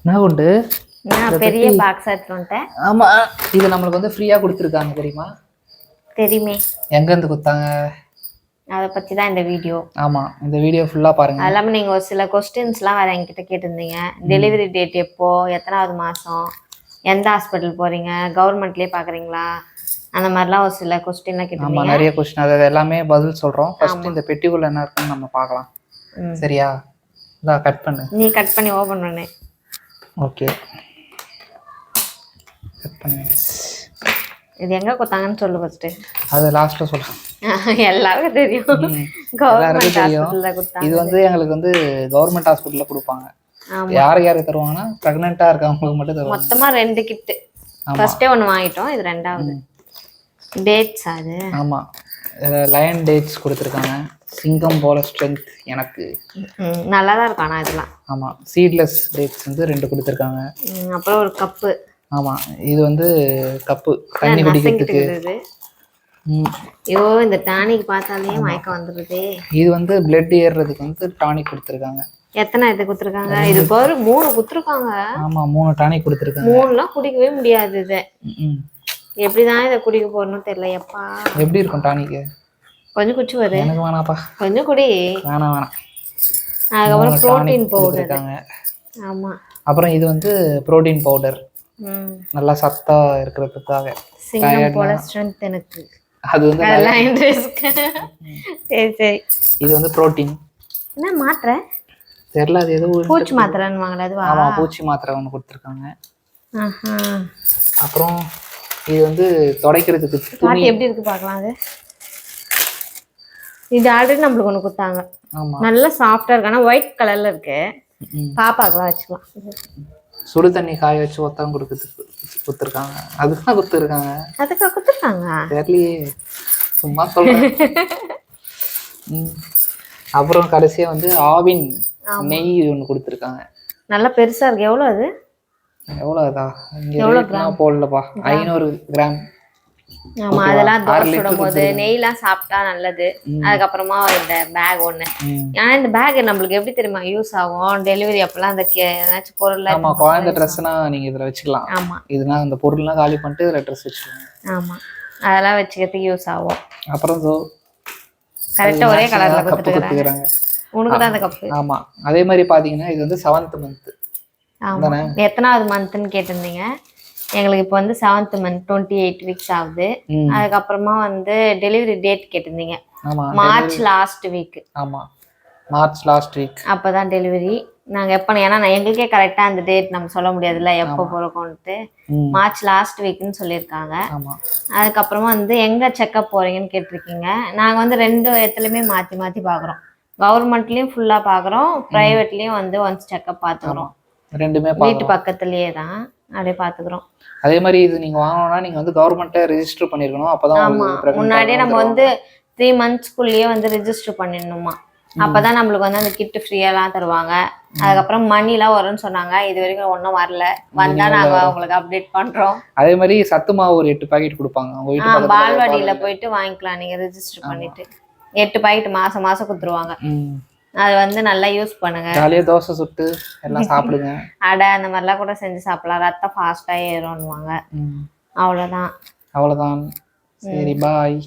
என்ன உண்டு? நான் பெரிய பாக்ஸ் எடுத்துட்டு வந்துட்டேன். ஆமா, இது நம்மளுக்கு வந்து ஃப்ரீயா கொடுத்துருக்காங்க தெரியுமா? தெரியுமே. எங்க இருந்து கொடுத்தாங்க? அதை பத்தி தான் இந்த வீடியோ. ஆமா, இந்த வீடியோ ஃபுல்லா பாருங்க. அது இல்லாமல் நீங்கள் ஒரு சில கொஸ்டின்ஸ்லாம் வேறு என்கிட்ட கேட்டிருந்தீங்க. டெலிவரி டேட் எப்போ, எத்தனாவது மாதம், எந்த ஹாஸ்பிட்டல் போகிறீங்க, கவர்மெண்ட்லேயே பார்க்குறீங்களா, அந்த மாதிரிலாம் ஒரு சில கொஸ்டின்லாம் ஆமா, கேட்டிருந்தீங்க. நிறைய கொஸ்டின், அது எல்லாமே பதில் சொல்றோம். ஃபர்ஸ்ட் இந்த பெட்டிக்குள்ள என்ன இருக்குன்னு நம்ம பார்க்கலாம். சரியா? இதான் கட் பண்ணு. நீ கட் பண்ணி ஓபன் பண்ணு. ஓகே, கட் பண்ணு. இது எங்க கொடுத்தாங்கன்னு சொல்லு ஃபர்ஸ்ட். அது லாஸ்ட்ல சொல்றேன். எல்லாருக்கும் தெரியும். கவர்மெண்ட் ஹாஸ்பிட்டல்ல கொடுத்தாங்க. இது வந்து எங்களுக்கு வந்து கவர்மெண்ட் ஹாஸ்பிட்டல்ல கொடுப்பாங்க. யாருக்கு தருவாங்கன்னா பிரெக்னெண்டா இருக்கவங்களுக்கு மட்டும் தருவாங்க. மொத்தமா 2 கிட். ஃபர்ஸ்டே ஒன்னு வாங்கிட்டோம், இது ரெண்டாவது. டேட்ஸ் அது. ஆமா, லயன் டேட்ஸ் கொடுத்துருக்காங்க. சிங்கம் போல ஸ்ட்ரென்த் எனக்கு. நல்லா தான் இருக்கும் ஆனால் இதெல்லாம். ஆமாம், சீட்லெஸ் டேட்ஸ் வந்து 2 கொடுத்துருக்காங்க. அப்புறம் ஒரு கப்பு. ஆமாம், இது வந்து கப்பு தண்ணி குடிக்கிறதுக்கு. ஐயோ, இந்த டானிக் பார்த்தாலே மயக்கம் வந்துடுது. இது வந்து பிளட் ஏறுறதுக்கு வந்து டானிக் கொடுத்துருக்காங்க. எத்தனை இது கொடுத்துருக்காங்க? இது பாரு 3 கொடுத்துருக்காங்க. ஆமாம், 3 டானிக் கொடுத்துருக்காங்க. 3லாம் குடிக்கவே முடியாது. இதை எப்படிதான் இதை குடிக்க போறணும் தெரியல. எப்பா எப்படி இருக்கும் டானிக்கு? கொஞ்சம் குச்சி வருது. எனக்கு வேணாப்பா, கொஞ்சம் குடி. வேணாம். அதுக்கப்புறம் புரோட்டீன் பவுடர் இருக்காங்க. ஆமா, அப்புறம் இது வந்து புரோட்டீன் பவுடர், நல்லா சத்தா இருக்கிறதுக்காக. சிங்கம் போல ஸ்ட்ரென்த் எனக்கு. அது வந்து சரி சரி. இது வந்து புரோட்டீன். என்ன மாத்திரை தெரியல, அது ஏதோ பூச்சி மாத்திரைன்னு வாங்கல. அதுவா? ஆமா, பூச்சி மாத்திரை ஒன்று கொடுத்துருக்காங்க. அப்புறம் இது வந்து துடைக்கிறதுக்கு துணி. எப்படி இருக்கு பார்க்கலாம். அது இது ஆல்ரெடி நம்மளுக்கு ஒன்று கொடுத்தாங்க. நல்லா சாஃப்டா இருக்கு, ஆனால் ஒயிட் கலர்ல இருக்கு. பாப்பாக்கெல்லாம் வச்சுக்கலாம். சுடு தண்ணி காய வச்சு ஒத்தம் கொடுக்கறதுக்கு கொடுத்துருக்காங்க. அதுதான் கொடுத்துருக்காங்க. அதுக்காக கொடுத்துருக்காங்க தெரியலையே, சும்மா சொல்றேன். அப்புறம் கடைசியா வந்து ஆவின் நெய் ஒன்று கொடுத்துருக்காங்க. நல்லா பெருசா இருக்கு. எவ்வளோ அது? எவ்வளோ அதா? இங்கே போடலப்பா, 500 கிராம். ஆமா, அதெல்லாம் தோசை சுடும் போது நெய்லாம் சாப்பிட்டா நல்லது. அதுக்கப்புறமா இந்த பேக் ஒண்ணு. ஏன்னா இந்த பேக் நம்மளுக்கு எப்படி தெரியுமா யூஸ் ஆகும்? டெலிவரி அப்பெல்லாம் அந்த ஏதாச்சும் பொருள். ஆமா, குழந்தை ட்ரெஸ்னா நீங்க இதுல வச்சுக்கலாம். ஆமா, இதுனா அந்த பொருள்லாம் காலி பண்ணிட்டு இதுல ட்ரெஸ் வச்சுக்கலாம். ஆமா, அதெல்லாம் வச்சுக்கிறதுக்கு யூஸ் ஆகும். அப்புறம் கரெக்டா ஒரே கலர்ல கொடுத்துருக்காங்க. உனக்கு தான் அந்த கப்பு. ஆமா, அதே மாதிரி பாத்தீங்கன்னா இது வந்து 7th மந்த். ஆமா, எத்தனாவது மந்த்னு கேட்டிருந்தீங்க. எங்களுக்கு இப்போ வந்து 7th மந்த் 28 வீக்ஸ் ஆகுது. அதுக்கப்புறமா வந்து டெலிவரி டேட் கேட்டிருந்தீங்க. March last week. ஆமா, மார்ச் லாஸ்ட் வீக் அப்பதான் டெலிவரி. நாங்க எப்போ, ஏன்னா எங்களுக்கே கரெக்டா அந்த டேட் நம்ம சொல்ல முடியாதுல்ல எப்போ போறோம்ட்டு. மார்ச் லாஸ்ட் வீக்னு சொல்லியிருக்காங்க. அதுக்கப்புறமா வந்து எங்க செக்அப் போறீங்கன்னு கேட்டிருக்கீங்க. நாங்க வந்து 2 இடத்துலயுமே மாத்தி மாத்தி பாக்குறோம். கவர்மெண்ட்லயும் ஃபுல்லா பாக்குறோம், பிரைவேட்லயும் வந்து ஒன்ஸ் செக்அப் பாத்துக்கிறோம். ரெண்டுமே வீட்டு பக்கத்துலயே தான் அப்படியே பாத்துக்கிறோம். அதே மாதிரி இது நீங்க வாங்கணும்னா நீங்க வந்து கவர்மெண்ட்டை ரெஜிஸ்டர் பண்ணிருக்கணும். அப்பதான் முன்னாடியே நம்ம வந்து 3 மந்த்ஸ்க்குள்ளேயே வந்து ரெஜிஸ்டர் பண்ணிடணுமா. அப்பதான் நம்மளுக்கு வந்து அந்த கிட் ஃப்ரீயெல்லாம் தருவாங்க. அதுக்கப்புறம் மணிலாம் வரும்னு சொன்னாங்க. இது வரைக்கும் ஒன்றும் வரல. வந்தா நாங்க உங்களுக்கு அப்டேட் பண்றோம். அதே மாதிரி சத்து மாவு ஒரு 8 பாக்கெட் கொடுப்பாங்க. பால்வாடியில போயிட்டு வாங்கிக்கலாம் நீங்க ரெஜிஸ்டர் பண்ணிட்டு. 8 பாக்கெட் மாசம் மாசம் கொடுத்துருவாங்க. அது வந்து நல்லா யூஸ் பண்ணுங்க. ஜாலியா தோசை சுட்டு எல்லாம் சாப்பிடுங்க. அடை அந்த மாதிரிலாம் கூட செஞ்சு சாப்பிடலாம். ரத்தம் ஃபாஸ்டா ஏறும்னுவாங்க. அவ்வளவுதான். சரி, பாய்.